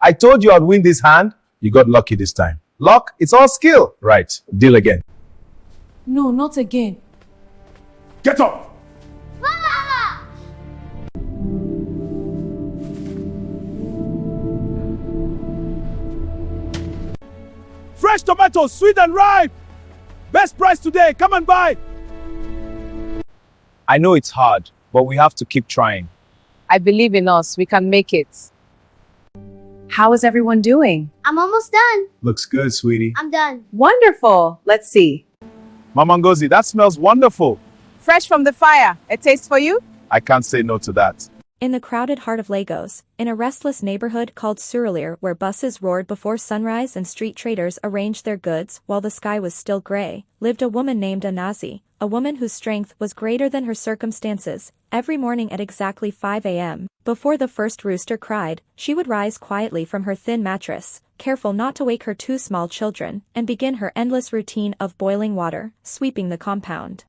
I told you I'd win this hand. You got lucky this time. Luck, it's all skill. Right, deal again. No, not again. Get up! Fresh tomatoes, sweet and ripe! Best price today, come and buy! I know it's hard, but we have to keep trying. I believe in us. We can make it. How is everyone doing? I'm almost done. Looks good, sweetie. I'm done. Wonderful. Let's see. Mama Ngozi, that smells wonderful. Fresh from the fire. A taste for you? I can't say no to that. In the crowded heart of Lagos, in a restless neighborhood called Surulere where buses roared before sunrise and street traders arranged their goods while the sky was still gray, lived a woman named Anazi, a woman whose strength was greater than her circumstances. Every morning at exactly 5 a.m., before the first rooster cried, she would rise quietly from her thin mattress, careful not to wake her two small children, and begin her endless routine of boiling water, sweeping the compound,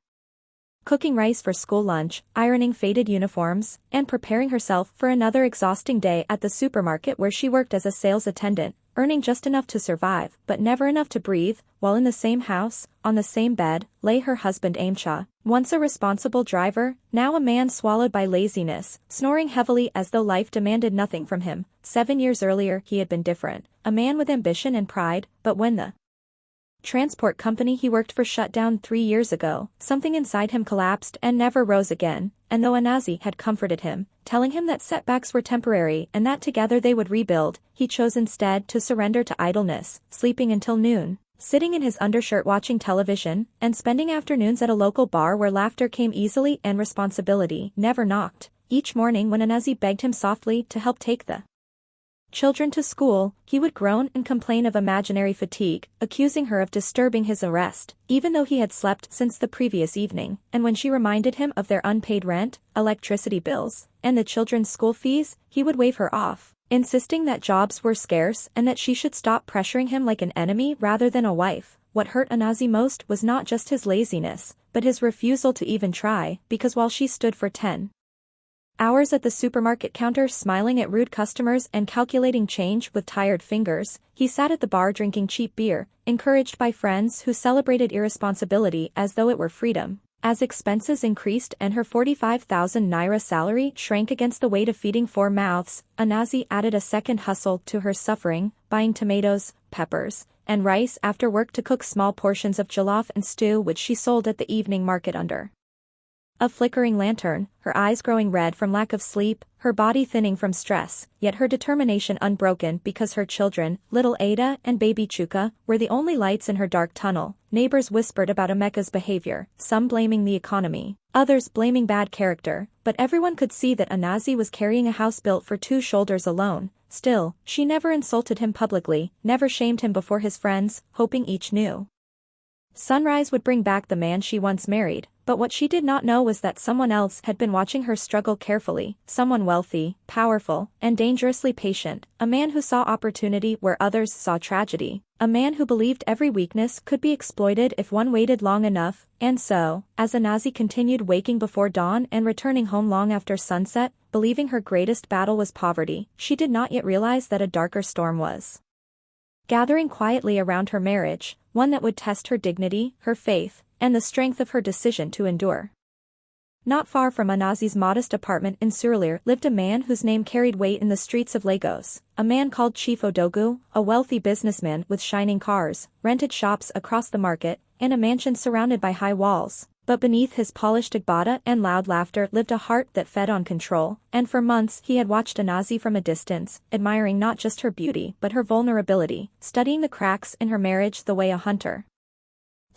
cooking rice for school lunch, ironing faded uniforms, and preparing herself for another exhausting day at the supermarket where she worked as a sales attendant, earning just enough to survive but never enough to breathe. While in the same house, on the same bed, lay her husband Amcha, once a responsible driver, now a man swallowed by laziness, snoring heavily as though life demanded nothing from him. 7 years earlier he had been different, a man with ambition and pride, but when the transport company he worked for shut down 3 years ago, something inside him collapsed and never rose again, and though Anazi had comforted him, telling him that setbacks were temporary and that together they would rebuild, he chose instead to surrender to idleness, sleeping until noon, sitting in his undershirt watching television, and spending afternoons at a local bar where laughter came easily and responsibility never knocked. Each morning when Anazi begged him softly to help take the children to school, he would groan and complain of imaginary fatigue, accusing her of disturbing his rest, even though he had slept since the previous evening, and when she reminded him of their unpaid rent, electricity bills, and the children's school fees, he would wave her off, insisting that jobs were scarce and that she should stop pressuring him like an enemy rather than a wife. What hurt Anazi most was not just his laziness, but his refusal to even try, because while she stood for 10 hours at the supermarket counter smiling at rude customers and calculating change with tired fingers, he sat at the bar drinking cheap beer, encouraged by friends who celebrated irresponsibility as though it were freedom. As expenses increased and her 45,000 naira salary shrank against the weight of feeding 4 mouths, Anazi added a second hustle to her suffering, buying tomatoes, peppers, and rice after work to cook small portions of jollof and stew which she sold at the evening market under a flickering lantern, her eyes growing red from lack of sleep, her body thinning from stress, yet her determination unbroken because her children, little Ada and baby Chuka, were the only lights in her dark tunnel. Neighbors whispered about Emeka's behavior, some blaming the economy, others blaming bad character, but everyone could see that Anazi was carrying a house built for 2 shoulders alone. Still, she never insulted him publicly, never shamed him before his friends, hoping each new sunrise would bring back the man she once married. But what she did not know was that someone else had been watching her struggle carefully, someone wealthy, powerful, and dangerously patient, a man who saw opportunity where others saw tragedy, a man who believed every weakness could be exploited if one waited long enough. And so, as Anazi continued waking before dawn and returning home long after sunset, believing her greatest battle was poverty, she did not yet realize that a darker storm was gathering quietly around her marriage, one that would test her dignity, her faith, and the strength of her decision to endure. Not far from Anazi's modest apartment in Surulere lived a man whose name carried weight in the streets of Lagos, a man called Chief Odogu, a wealthy businessman with shining cars, rented shops across the market, and a mansion surrounded by high walls. But beneath his polished agbada and loud laughter lived a heart that fed on control, and for months he had watched Anazi from a distance, admiring not just her beauty but her vulnerability, studying the cracks in her marriage the way a hunter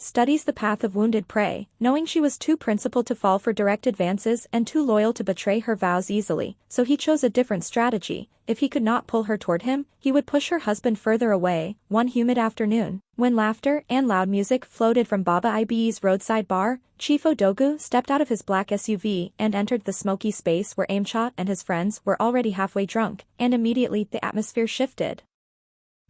studies the path of wounded prey, knowing she was too principled to fall for direct advances and too loyal to betray her vows easily, so he chose a different strategy. If he could not pull her toward him, he would push her husband further away. One humid afternoon, when laughter and loud music floated from Baba Ibe's roadside bar, Chief Odogu stepped out of his black SUV and entered the smoky space where Amcha and his friends were already halfway drunk, and immediately the atmosphere shifted.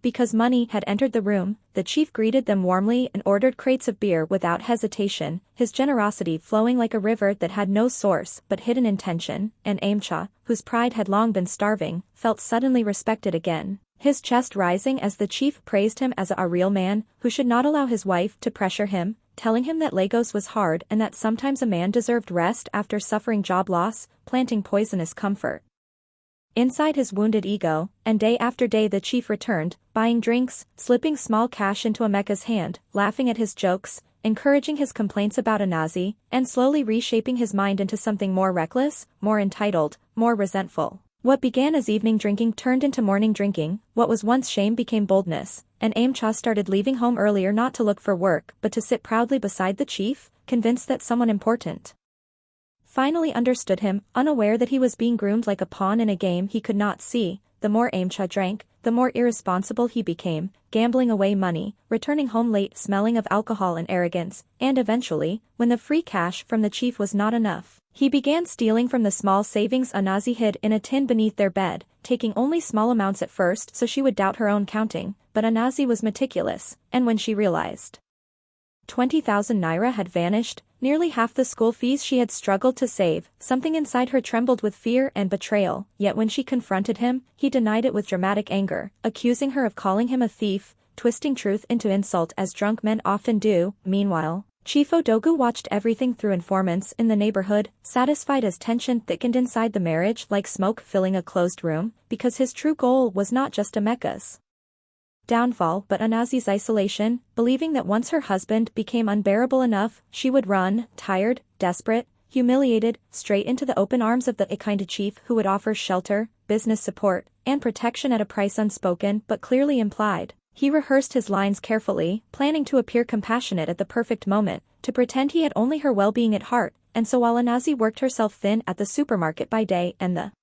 Because money had entered the room, the chief greeted them warmly and ordered crates of beer without hesitation, his generosity flowing like a river that had no source but hidden intention, and Amcha, whose pride had long been starving, felt suddenly respected again. his chest rising as the chief praised him as a real man who should not allow his wife to pressure him, telling him that Lagos was hard and that sometimes a man deserved rest after suffering job loss, planting poisonous comfort inside his wounded ego, and day after day the chief returned, buying drinks, slipping small cash into Emeka's hand, laughing at his jokes, encouraging his complaints about Anazi, and slowly reshaping his mind into something more reckless, more entitled, more resentful. What began as evening drinking turned into morning drinking, what was once shame became boldness, and Aimcha started leaving home earlier not to look for work but to sit proudly beside the chief, convinced that someone important finally understood him, unaware that he was being groomed like a pawn in a game he could not see. The more Aimcha drank, the more irresponsible he became, gambling away money, returning home late smelling of alcohol and arrogance, and eventually, when the free cash from the chief was not enough, he began stealing from the small savings Anazi hid in a tin beneath their bed, taking only small amounts at first so she would doubt her own counting, but Anazi was meticulous, and when she realized 20,000 naira had vanished, nearly half the school fees she had struggled to save, something inside her trembled with fear and betrayal, yet when she confronted him, he denied it with dramatic anger, accusing her of calling him a thief, twisting truth into insult as drunk men often do. Meanwhile, Chief Odogu watched everything through informants in the neighborhood, satisfied as tension thickened inside the marriage like smoke filling a closed room, because his true goal was not just Emeka's downfall but Anazi's isolation, believing that once her husband became unbearable enough, she would run, tired, desperate, humiliated, straight into the open arms of the kind chief who would offer shelter, business support, and protection at a price unspoken but clearly implied. He rehearsed his lines carefully, planning to appear compassionate at the perfect moment, to pretend he had only her well-being at heart, and so while Anazi worked herself thin at the supermarket by day and the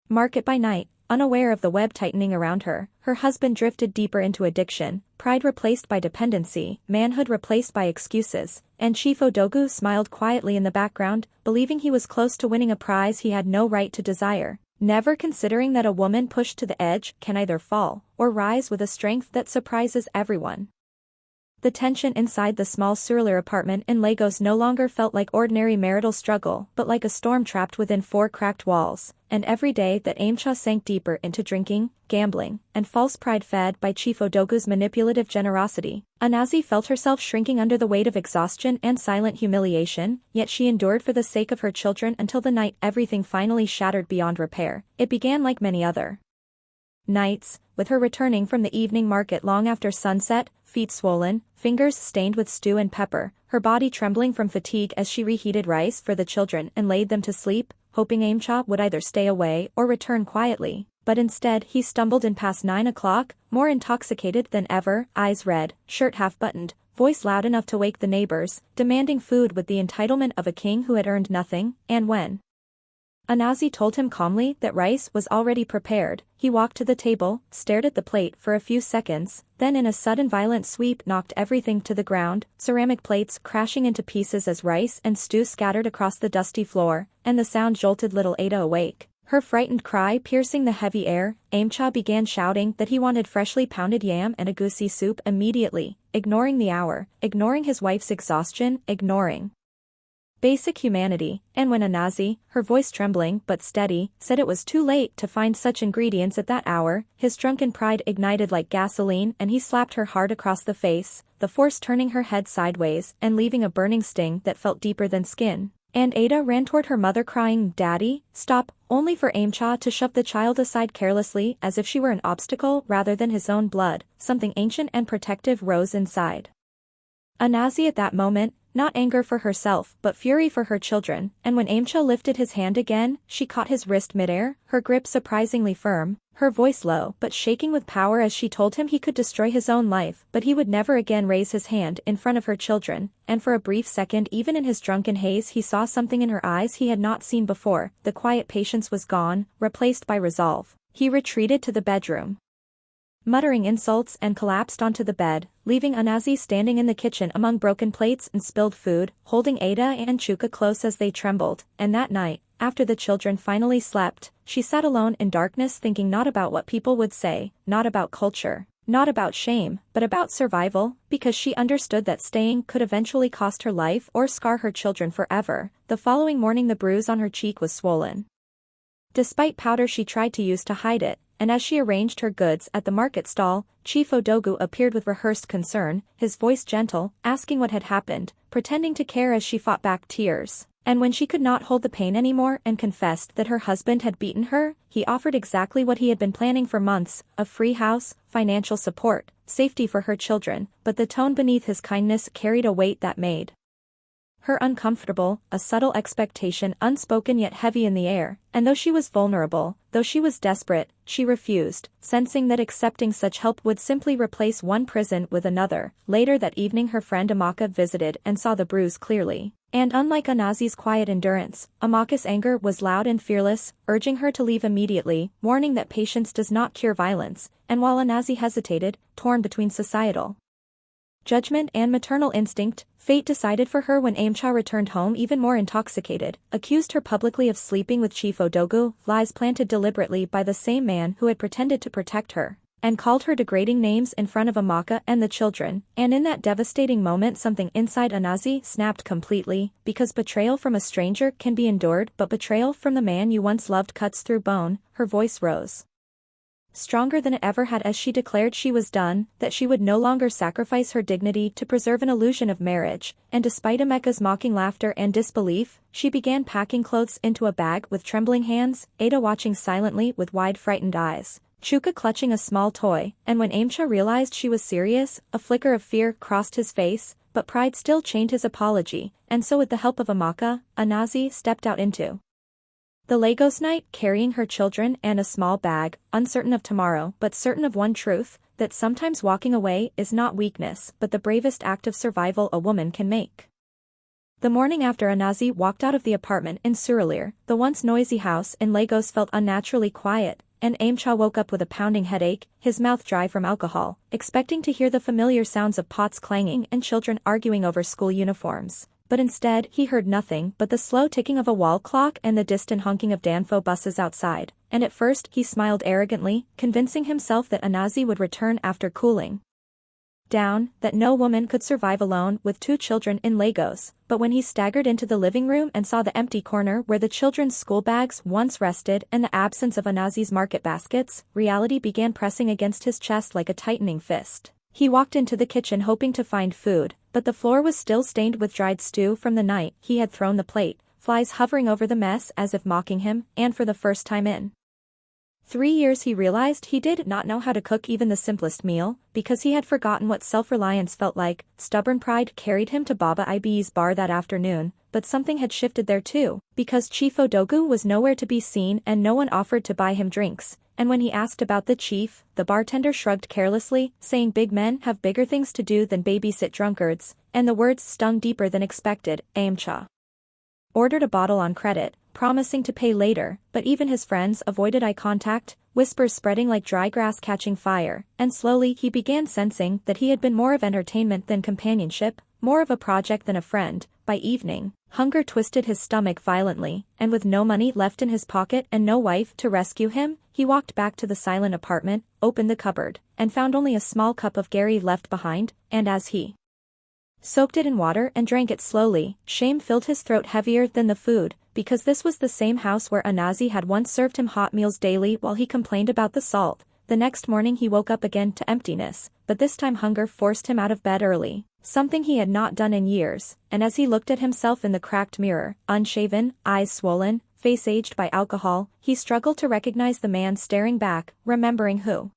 market by night, unaware of the web tightening around her, her husband drifted deeper into addiction, pride replaced by dependency, manhood replaced by excuses, and Chief Odogu smiled quietly in the background, believing he was close to winning a prize he had no right to desire, never considering that a woman pushed to the edge can either fall or rise with a strength that surprises everyone. The tension inside the small Surulere apartment in Lagos no longer felt like ordinary marital struggle but like a storm trapped within four cracked walls, and every day that Aimcha sank deeper into drinking, gambling, and false pride fed by Chief Odogu's manipulative generosity, Anazi felt herself shrinking under the weight of exhaustion and silent humiliation, yet she endured for the sake of her children until the night everything finally shattered beyond repair. It began like many other nights, with her returning from the evening market long after sunset, feet swollen, fingers stained with stew and pepper, her body trembling from fatigue as she reheated rice for the children and laid them to sleep, hoping Aimcha would either stay away or return quietly, but instead he stumbled in past 9 o'clock, more intoxicated than ever, eyes red, shirt half-buttoned, voice loud enough to wake the neighbors, demanding food with the entitlement of a king who had earned nothing, and when Anazi told him calmly that rice was already prepared, he walked to the table, stared at the plate for a few seconds, then in a sudden violent sweep knocked everything to the ground, ceramic plates crashing into pieces as rice and stew scattered across the dusty floor, and the sound jolted little Ada awake. Her frightened cry piercing the heavy air, Aimcha began shouting that he wanted freshly pounded yam and egusi soup immediately, ignoring the hour, ignoring his wife's exhaustion, ignoring basic humanity, and when Anazi, her voice trembling but steady, said it was too late to find such ingredients at that hour, his drunken pride ignited like gasoline and he slapped her hard across the face, the force turning her head sideways and leaving a burning sting that felt deeper than skin. And Ada ran toward her mother crying, "Daddy, stop," only for Aimcha to shove the child aside carelessly as if she were an obstacle rather than his own blood. Something ancient and protective rose inside Anazi at that moment, not anger for herself but fury for her children, and when Aimcha lifted his hand again, she caught his wrist midair, her grip surprisingly firm, her voice low but shaking with power as she told him he could destroy his own life but he would never again raise his hand in front of her children, and for a brief second even in his drunken haze he saw something in her eyes he had not seen before. The quiet patience was gone, replaced by resolve. He retreated to the bedroom, muttering insults, and collapsed onto the bed, leaving Anazi standing in the kitchen among broken plates and spilled food, holding Ada and Chuka close as they trembled. And that night, after the children finally slept, she sat alone in darkness thinking not about what people would say, not about culture, not about shame, but about survival, because she understood that staying could eventually cost her life or scar her children forever. The following morning the bruise on her cheek was swollen. Despite powder she tried to use to hide it, and as she arranged her goods at the market stall, Chief Odogu appeared with rehearsed concern, his voice gentle, asking what had happened, pretending to care as she fought back tears. And when she could not hold the pain anymore and confessed that her husband had beaten her, he offered exactly what he had been planning for months, a free house, financial support, safety for her children, but the tone beneath his kindness carried a weight that made her uncomfortable, a subtle expectation unspoken yet heavy in the air, and though she was vulnerable, though she was desperate, she refused, sensing that accepting such help would simply replace one prison with another. Later that evening her friend Amaka visited and saw the bruise clearly. And unlike Anazi's quiet endurance, Amaka's anger was loud and fearless, urging her to leave immediately, warning that patience does not cure violence, and while Anazi hesitated, torn between societal judgment and maternal instinct, fate decided for her when Aimcha returned home even more intoxicated, accused her publicly of sleeping with Chief Odogu, lies planted deliberately by the same man who had pretended to protect her, and called her degrading names in front of Amaka and the children, and in that devastating moment something inside Anazi snapped completely, because betrayal from a stranger can be endured but betrayal from the man you once loved cuts through bone. Her voice rose stronger than it ever had as she declared she was done, that she would no longer sacrifice her dignity to preserve an illusion of marriage, and despite Emeka's mocking laughter and disbelief, she began packing clothes into a bag with trembling hands, Ada watching silently with wide frightened eyes, Chuka clutching a small toy, and when Aimcha realized she was serious, a flicker of fear crossed his face, but pride still chained his apology, and so with the help of Amaka, Anazi stepped out into the Lagos night, carrying her children and a small bag, uncertain of tomorrow but certain of one truth, that sometimes walking away is not weakness but the bravest act of survival a woman can make. The morning after Anazi walked out of the apartment in Surulere, the once noisy house in Lagos felt unnaturally quiet, and Aimcha woke up with a pounding headache, his mouth dry from alcohol, expecting to hear the familiar sounds of pots clanging and children arguing over school uniforms. But instead he heard nothing but the slow ticking of a wall clock and the distant honking of Danfo buses outside, and at first he smiled arrogantly, convincing himself that Anazi would return after cooling down, that no woman could survive alone with 2 children in Lagos. But when he staggered into the living room and saw the empty corner where the children's school bags once rested and the absence of Anazi's market baskets, reality began pressing against his chest like a tightening fist. He walked into the kitchen hoping to find food, but the floor was still stained with dried stew from the night he had thrown the plate, flies hovering over the mess as if mocking him, and for the first time in 3 years he realized he did not know how to cook even the simplest meal, because he had forgotten what self-reliance felt like. Stubborn pride carried him to Baba Ibe's bar that afternoon, but something had shifted there too, because Chief Odogu was nowhere to be seen and no one offered to buy him drinks. And when he asked about the chief, the bartender shrugged carelessly, saying big men have bigger things to do than babysit drunkards, and the words stung deeper than expected. Aimcha ordered a bottle on credit, promising to pay later, but even his friends avoided eye contact, whispers spreading like dry grass catching fire, and slowly he began sensing that he had been more of entertainment than companionship, more of a project than a friend. By evening, hunger twisted his stomach violently, and with no money left in his pocket and no wife to rescue him, he walked back to the silent apartment, opened the cupboard, and found only a small cup of Gary left behind, and as he soaked it in water and drank it slowly, shame filled his throat heavier than the food, because this was the same house where Anazi had once served him hot meals daily while he complained about the salt. The next morning he woke up again to emptiness, but this time hunger forced him out of bed early, something he had not done in years, and as he looked at himself in the cracked mirror, unshaven, eyes swollen, face aged by alcohol, he struggled to recognize the man staring back, remembering who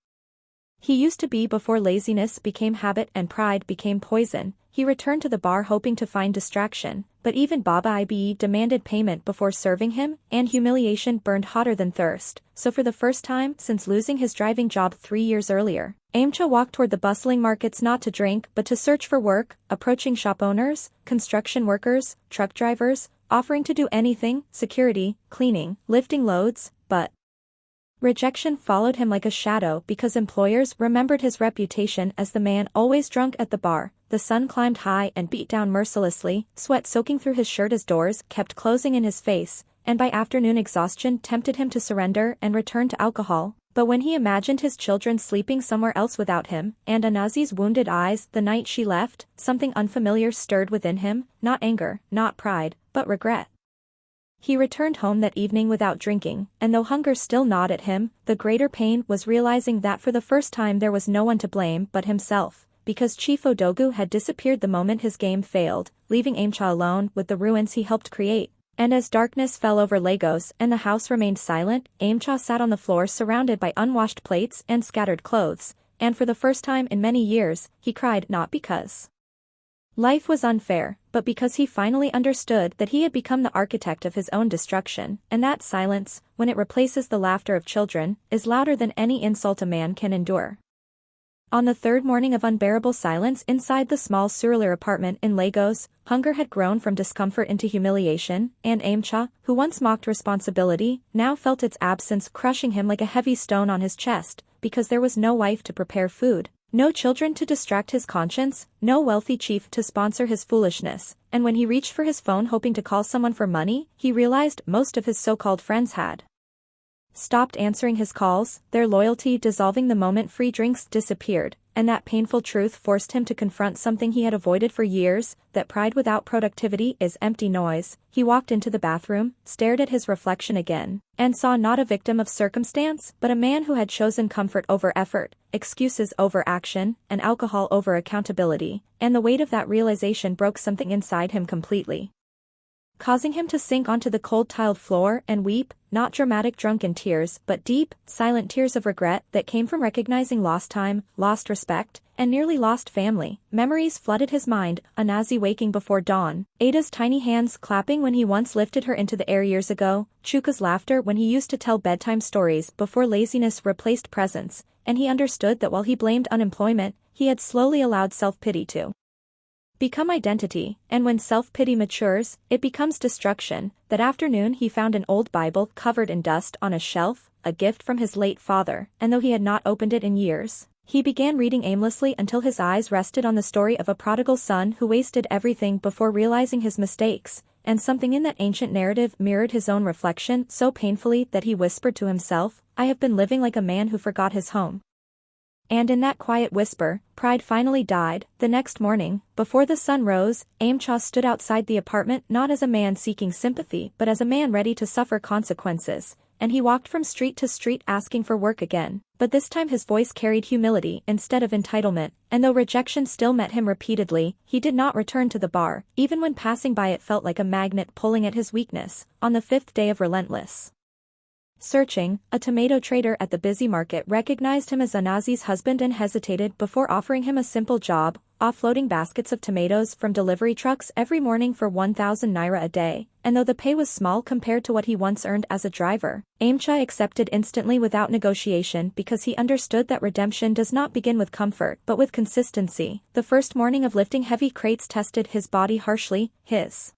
he used to be before laziness became habit and pride became poison. He returned to the bar hoping to find distraction, but even Baba Ibe demanded payment before serving him, and humiliation burned hotter than thirst. So for the first time since losing his driving job 3 years earlier, Aimcha walked toward the bustling markets not to drink but to search for work, approaching shop owners, construction workers, truck drivers, offering to do anything, security, cleaning, lifting loads, but rejection followed him like a shadow because employers remembered his reputation as the man always drunk at the bar. The sun climbed high and beat down mercilessly, sweat soaking through his shirt as doors kept closing in his face, and by afternoon exhaustion tempted him to surrender and return to alcohol. But when he imagined his children sleeping somewhere else without him, and Anazi's wounded eyes the night she left, something unfamiliar stirred within him, not anger, not pride, but regret. He returned home that evening without drinking, and though hunger still gnawed at him, the greater pain was realizing that for the first time there was no one to blame but himself, because Chief Odogu had disappeared the moment his game failed, leaving Aimcha alone with the ruins he helped create. And as darkness fell over Lagos and the house remained silent, Aimcha sat on the floor surrounded by unwashed plates and scattered clothes, and for the first time in many years, he cried not because life was unfair, but because he finally understood that he had become the architect of his own destruction, and that silence, when it replaces the laughter of children, is louder than any insult a man can endure. On the third morning of unbearable silence inside the small Surulere apartment in Lagos, hunger had grown from discomfort into humiliation, and Aimcha, who once mocked responsibility, now felt its absence crushing him like a heavy stone on his chest, because there was no wife to prepare food, no children to distract his conscience, no wealthy chief to sponsor his foolishness, and when he reached for his phone hoping to call someone for money, he realized most of his so-called friends had stopped answering his calls, their loyalty dissolving the moment free drinks disappeared, and that painful truth forced him to confront something he had avoided for years, that pride without productivity is empty noise. He walked into the bathroom, stared at his reflection again, and saw not a victim of circumstance, but a man who had chosen comfort over effort, excuses over action, and alcohol over accountability, and the weight of that realization broke something inside him completely, causing him to sink onto the cold tiled floor and weep, not dramatic drunken tears but deep, silent tears of regret that came from recognizing lost time, lost respect, and nearly lost family. Memories flooded his mind, Anazi waking before dawn, Ada's tiny hands clapping when he once lifted her into the air years ago, Chuka's laughter when he used to tell bedtime stories before laziness replaced presence, and he understood that while he blamed unemployment, he had slowly allowed self-pity to become identity, and when self-pity matures, it becomes destruction. That afternoon he found an old Bible covered in dust on a shelf, a gift from his late father, and though he had not opened it in years, he began reading aimlessly until his eyes rested on the story of a prodigal son who wasted everything before realizing his mistakes, and something in that ancient narrative mirrored his own reflection so painfully that he whispered to himself, "I have been living like a man who forgot his home." And in that quiet whisper, pride finally died. The next morning, before the sun rose, Aimcha stood outside the apartment not as a man seeking sympathy but as a man ready to suffer consequences, and he walked from street to street asking for work again. But this time his voice carried humility instead of entitlement, and though rejection still met him repeatedly, he did not return to the bar. Even when passing by it felt like a magnet pulling at his weakness. On the fifth day of relentless searching, a tomato trader at the busy market recognized him as Anazi's husband and hesitated before offering him a simple job, offloading baskets of tomatoes from delivery trucks every morning for 1,000 naira a day, and though the pay was small compared to what he once earned as a driver, Aimcha accepted instantly without negotiation because he understood that redemption does not begin with comfort but with consistency. The first morning of lifting heavy crates tested his body harshly, his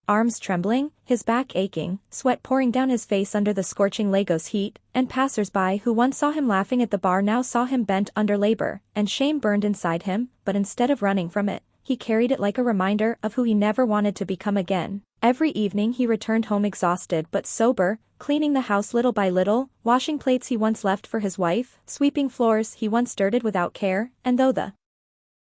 arms trembling, his back aching, sweat pouring down his face under the scorching Lagos heat, and passers-by who once saw him laughing at the bar now saw him bent under labor, and shame burned inside him, but instead of running from it, he carried it like a reminder of who he never wanted to become again. Every evening he returned home exhausted but sober, cleaning the house little by little, washing plates he once left for his wife, sweeping floors he once dirted without care, and though the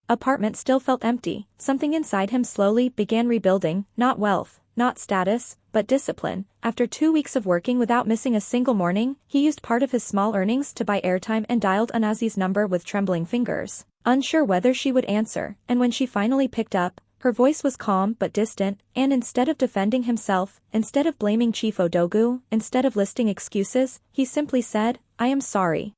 apartment still felt empty, something inside him slowly began rebuilding, not wealth, not status, but discipline. After 2 weeks of working without missing a single morning, he used part of his small earnings to buy airtime and dialed Anazi's number with trembling fingers, unsure whether she would answer, and when she finally picked up, her voice was calm but distant, and instead of defending himself, instead of blaming Chief Odogu, instead of listing excuses, he simply said, "I am sorry."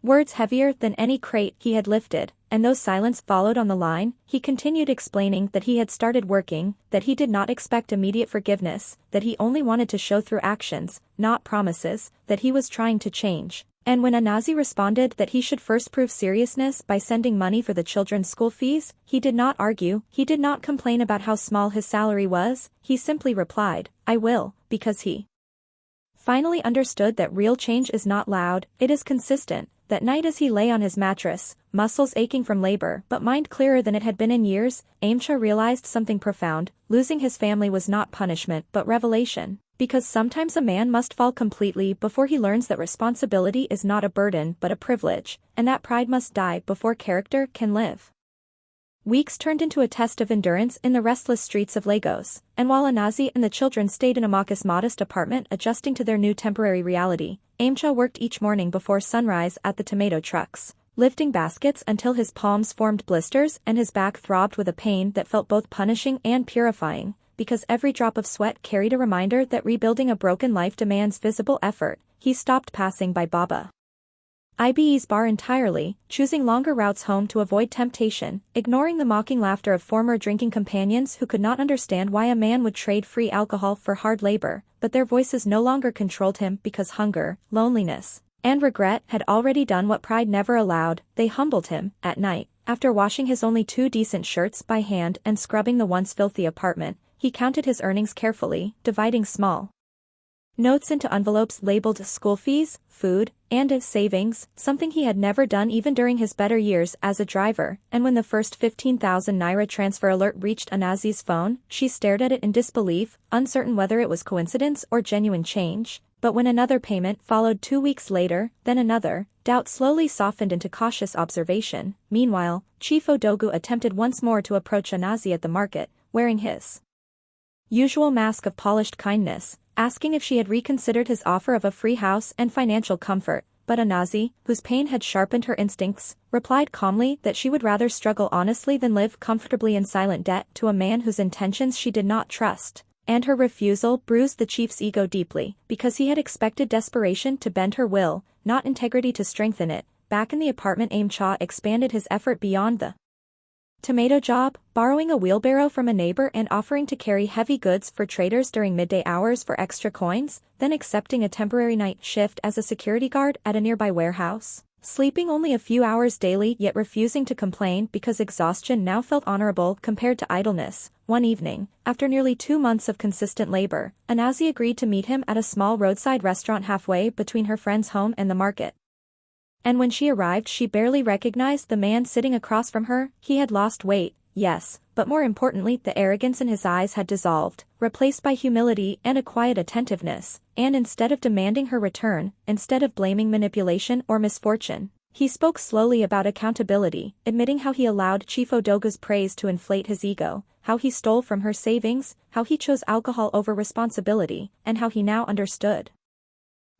Words heavier than any crate he had lifted, and though silence followed on the line, he continued explaining that he had started working, that he did not expect immediate forgiveness, that he only wanted to show through actions, not promises, that he was trying to change. And when Anazi responded that he should first prove seriousness by sending money for the children's school fees, he did not argue, he did not complain about how small his salary was, he simply replied, "I will," because he finally understood that real change is not loud, it is consistent. That night as he lay on his mattress, muscles aching from labor but mind clearer than it had been in years, Aimcha realized something profound. Losing his family was not punishment but revelation. Because sometimes a man must fall completely before he learns that responsibility is not a burden but a privilege, and that pride must die before character can live. Weeks turned into a test of endurance in the restless streets of Lagos, and while Anazi and the children stayed in Amaka's modest apartment adjusting to their new temporary reality, Aimcha worked each morning before sunrise at the tomato trucks, lifting baskets until his palms formed blisters and his back throbbed with a pain that felt both punishing and purifying, because every drop of sweat carried a reminder that rebuilding a broken life demands visible effort. He stopped passing by Baba IBE's bar entirely, choosing longer routes home to avoid temptation, ignoring the mocking laughter of former drinking companions who could not understand why a man would trade free alcohol for hard labor, but their voices no longer controlled him because hunger, loneliness, and regret had already done what pride never allowed. They humbled him. At night, after washing his only 2 decent shirts by hand and scrubbing the once filthy apartment, he counted his earnings carefully, dividing small notes into envelopes labeled school fees, food, and savings, something he had never done even during his better years as a driver, and when the first 15,000 naira transfer alert reached Anazi's phone, she stared at it in disbelief, uncertain whether it was coincidence or genuine change. But when another payment followed 2 weeks later, then another, doubt slowly softened into cautious observation. Meanwhile, Chief Odogu attempted once more to approach Anazi at the market, wearing his usual mask of polished kindness, asking if she had reconsidered his offer of a free house and financial comfort, but Anazi, whose pain had sharpened her instincts, replied calmly that she would rather struggle honestly than live comfortably in silent debt to a man whose intentions she did not trust. And her refusal bruised the chief's ego deeply, because he had expected desperation to bend her will, not integrity to strengthen it. Back in the apartment, Aimcha expanded his effort beyond the tomato job, borrowing a wheelbarrow from a neighbor and offering to carry heavy goods for traders during midday hours for extra coins, then accepting a temporary night shift as a security guard at a nearby warehouse. Sleeping only a few hours daily yet refusing to complain because exhaustion now felt honorable compared to idleness. One evening, after nearly 2 months of consistent labor, Anazi agreed to meet him at a small roadside restaurant halfway between her friend's home and the market. And when she arrived, she barely recognized the man sitting across from her. He had lost weight, yes, but more importantly, the arrogance in his eyes had dissolved, replaced by humility and a quiet attentiveness, and instead of demanding her return, instead of blaming manipulation or misfortune, he spoke slowly about accountability, admitting how he allowed Chief Odogu's praise to inflate his ego, how he stole from her savings, how he chose alcohol over responsibility, and how he now understood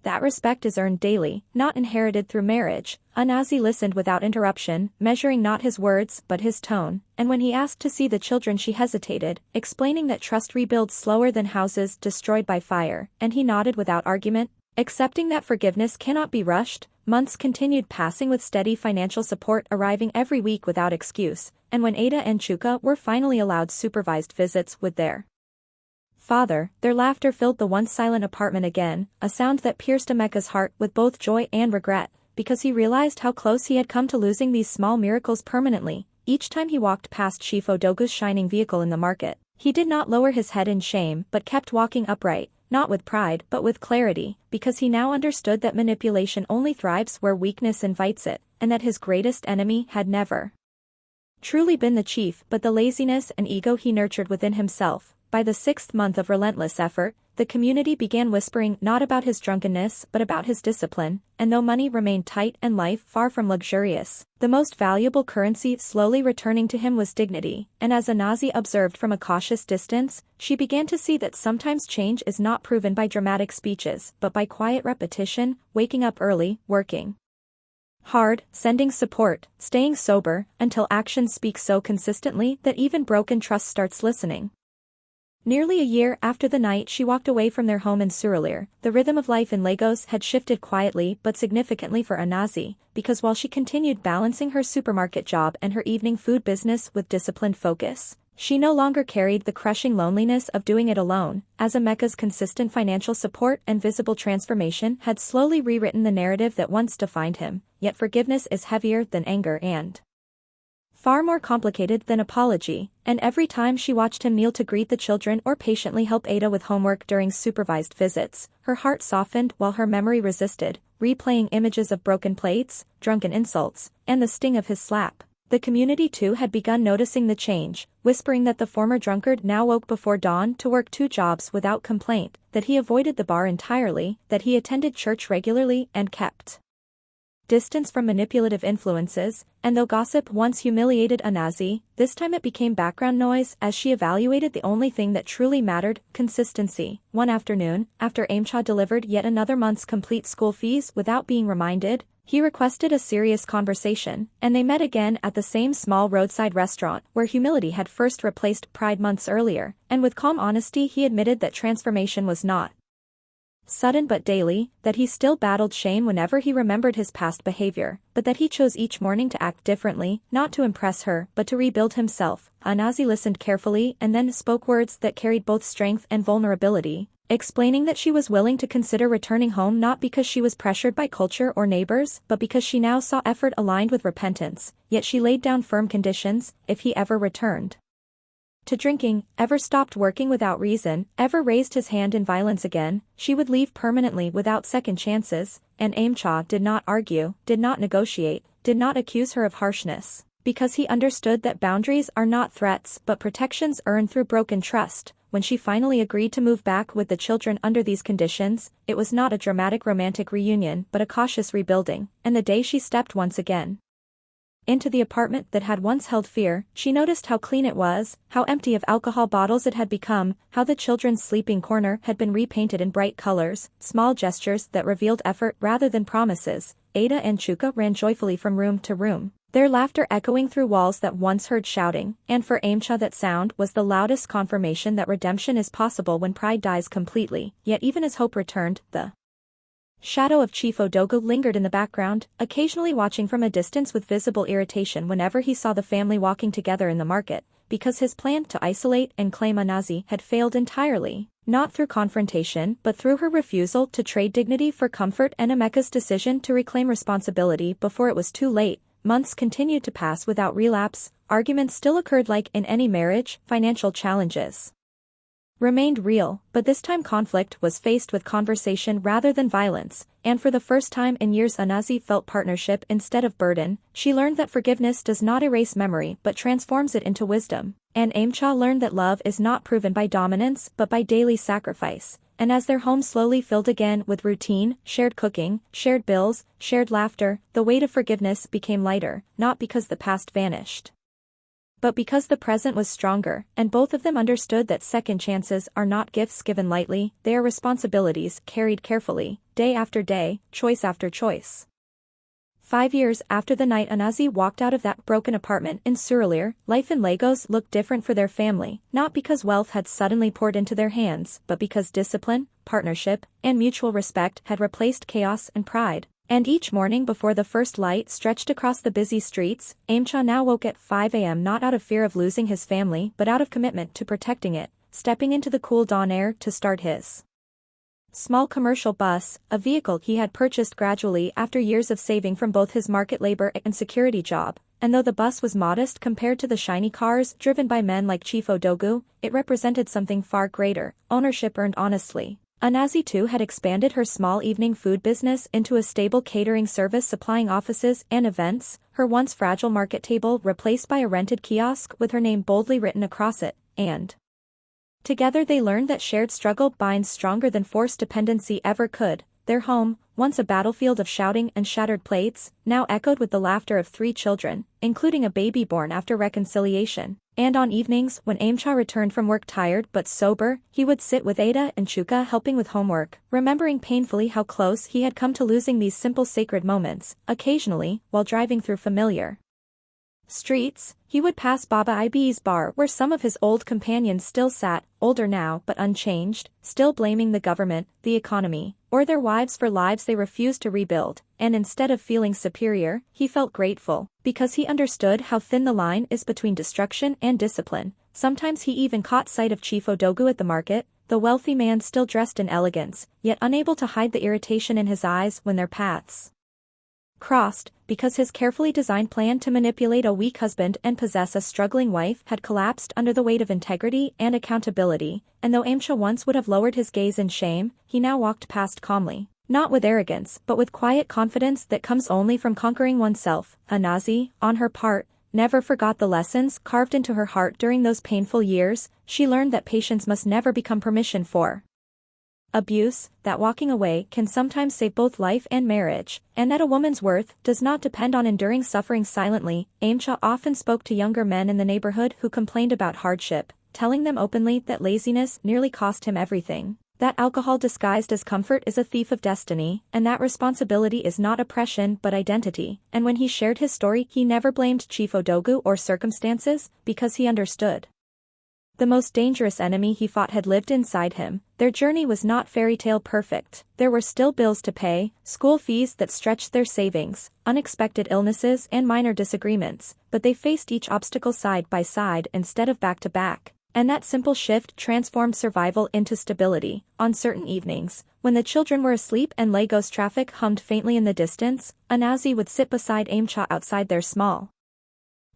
that respect is earned daily, not inherited through marriage. Anazi listened without interruption, measuring not his words but his tone, and when he asked to see the children she hesitated, explaining that trust rebuilds slower than houses destroyed by fire, and he nodded without argument, accepting that forgiveness cannot be rushed. Months continued passing with steady financial support arriving every week without excuse, and when Ada and Chuka were finally allowed supervised visits with their father, their laughter filled the once silent apartment again, a sound that pierced Emeka's heart with both joy and regret, because he realized how close he had come to losing these small miracles permanently. Each time he walked past Chief Odogu's shining vehicle in the market, he did not lower his head in shame but kept walking upright, not with pride but with clarity, because he now understood that manipulation only thrives where weakness invites it, and that his greatest enemy had never truly been the chief but the laziness and ego he nurtured within himself. By the 6th month of relentless effort, the community began whispering not about his drunkenness but about his discipline, and though money remained tight and life far from luxurious, the most valuable currency slowly returning to him was dignity, and as Anazi observed from a cautious distance, she began to see that sometimes change is not proven by dramatic speeches but by quiet repetition, waking up early, working hard, sending support, staying sober, until actions speak so consistently that even broken trust starts listening. Nearly a year after the night she walked away from their home in Surulere, the rhythm of life in Lagos had shifted quietly but significantly for Anazi, because while she continued balancing her supermarket job and her evening food business with disciplined focus, she no longer carried the crushing loneliness of doing it alone, as Emeka's consistent financial support and visible transformation had slowly rewritten the narrative that once defined him. Yet forgiveness is heavier than anger and far more complicated than apology, and every time she watched him kneel to greet the children or patiently help Ada with homework during supervised visits, her heart softened while her memory resisted, replaying images of broken plates, drunken insults, and the sting of his slap. The community too had begun noticing the change, whispering that the former drunkard now woke before dawn to work 2 jobs without complaint, that he avoided the bar entirely, that he attended church regularly and kept distance from manipulative influences, and though gossip once humiliated Anazi, this time it became background noise as she evaluated the only thing that truly mattered, consistency. One afternoon, after Aimcha delivered yet another month's complete school fees without being reminded, he requested a serious conversation, and they met again at the same small roadside restaurant where humility had first replaced pride months earlier, and with calm honesty he admitted that transformation was not sudden but daily, that he still battled shame whenever he remembered his past behavior, but that he chose each morning to act differently, not to impress her, but to rebuild himself. Anazi listened carefully and then spoke words that carried both strength and vulnerability, explaining that she was willing to consider returning home not because she was pressured by culture or neighbors, but because she now saw effort aligned with repentance, yet she laid down firm conditions: if he ever returned to drinking, ever stopped working without reason, ever raised his hand in violence again, she would leave permanently without second chances. And Aimcha did not argue, did not negotiate, did not accuse her of harshness, because he understood that boundaries are not threats but protections earned through broken trust. When she finally agreed to move back with the children under these conditions, it was not a dramatic romantic reunion but a cautious rebuilding, and the day she stepped once again into the apartment that had once held fear, she noticed how clean it was, how empty of alcohol bottles it had become, how the children's sleeping corner had been repainted in bright colors, small gestures that revealed effort rather than promises. Ada and Chuka ran joyfully from room to room, their laughter echoing through walls that once heard shouting, and for Aimcha that sound was the loudest confirmation that redemption is possible when pride dies completely. Yet even as hope returned, the shadow of Chief Odogo lingered in the background, occasionally watching from a distance with visible irritation whenever he saw the family walking together in the market, because his plan to isolate and claim Anazi had failed entirely, not through confrontation but through her refusal to trade dignity for comfort and Emeka's decision to reclaim responsibility before it was too late. Months continued to pass without relapse, arguments still occurred like in any marriage, financial challenges remained real, but this time conflict was faced with conversation rather than violence, and for the first time in years Anazi felt partnership instead of burden. She learned that forgiveness does not erase memory but transforms it into wisdom, and Aimcha learned that love is not proven by dominance but by daily sacrifice. And as their home slowly filled again with routine, shared cooking, shared bills, shared laughter, the weight of forgiveness became lighter, not because the past vanished, but because the present was stronger, and both of them understood that second chances are not gifts given lightly, they are responsibilities carried carefully, day after day, choice after choice. 5 years after the night Anazi walked out of that broken apartment in Surulere, life in Lagos looked different for their family, not because wealth had suddenly poured into their hands, but because discipline, partnership, and mutual respect had replaced chaos and pride. And each morning before the first light stretched across the busy streets, Aimcha now woke at 5 a.m. not out of fear of losing his family but out of commitment to protecting it, stepping into the cool dawn air to start his small commercial bus, a vehicle he had purchased gradually after years of saving from both his market labor and security job. And though the bus was modest compared to the shiny cars driven by men like Chief Odogu, it represented something far greater: ownership earned honestly. Anazi too had expanded her small evening food business into a stable catering service supplying offices and events, her once fragile market table replaced by a rented kiosk with her name boldly written across it, and together they learned that shared struggle binds stronger than forced dependency ever could. Their home, once a battlefield of shouting and shattered plates, now echoed with the laughter of 3 children, including a baby born after reconciliation. And on evenings when Aimcha returned from work tired but sober, he would sit with Ada and Chuka helping with homework, remembering painfully how close he had come to losing these simple sacred moments. Occasionally, while driving through familiar streets, he would pass Baba Ib's bar where some of his old companions still sat, older now but unchanged, still blaming the government, the economy, or their wives for lives they refused to rebuild, and instead of feeling superior, he felt grateful, because he understood how thin the line is between destruction and discipline. Sometimes he even caught sight of Chief Odogu at the market, the wealthy man still dressed in elegance, yet unable to hide the irritation in his eyes when their paths crossed, because his carefully designed plan to manipulate a weak husband and possess a struggling wife had collapsed under the weight of integrity and accountability. And though Aimcha once would have lowered his gaze in shame, he now walked past calmly, not with arrogance but with quiet confidence that comes only from conquering oneself. Anazi, on her part, never forgot the lessons carved into her heart during those painful years. She learned that patience must never become permission for abuse, that walking away can sometimes save both life and marriage, and that a woman's worth does not depend on enduring suffering silently. Aimcha often spoke to younger men in the neighborhood who complained about hardship, telling them openly that laziness nearly cost him everything, that alcohol disguised as comfort is a thief of destiny, and that responsibility is not oppression but identity. And when he shared his story, he never blamed Chief Odogu or circumstances, because he understood. The most dangerous enemy he fought had lived inside him. Their journey was not fairy tale perfect. There were still bills to pay, school fees that stretched their savings, unexpected illnesses and minor disagreements, but they faced each obstacle side by side instead of back to back. And that simple shift transformed survival into stability. On certain evenings, when the children were asleep and Lagos traffic hummed faintly in the distance, Anazi would sit beside Aimcha outside their small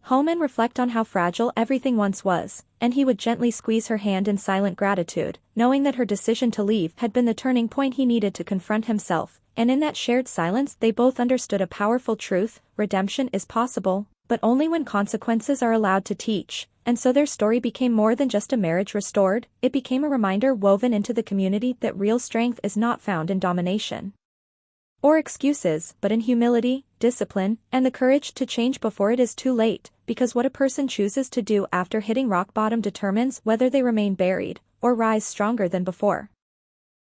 home and reflect on how fragile everything once was, and he would gently squeeze her hand in silent gratitude, knowing that her decision to leave had been the turning point he needed to confront himself. And in that shared silence they both understood a powerful truth: redemption is possible, but only when consequences are allowed to teach. And so their story became more than just a marriage restored, it became a reminder woven into the community that real strength is not found in domination or excuses, but in humility, discipline, and the courage to change before it is too late, because what a person chooses to do after hitting rock bottom determines whether they remain buried or rise stronger than before.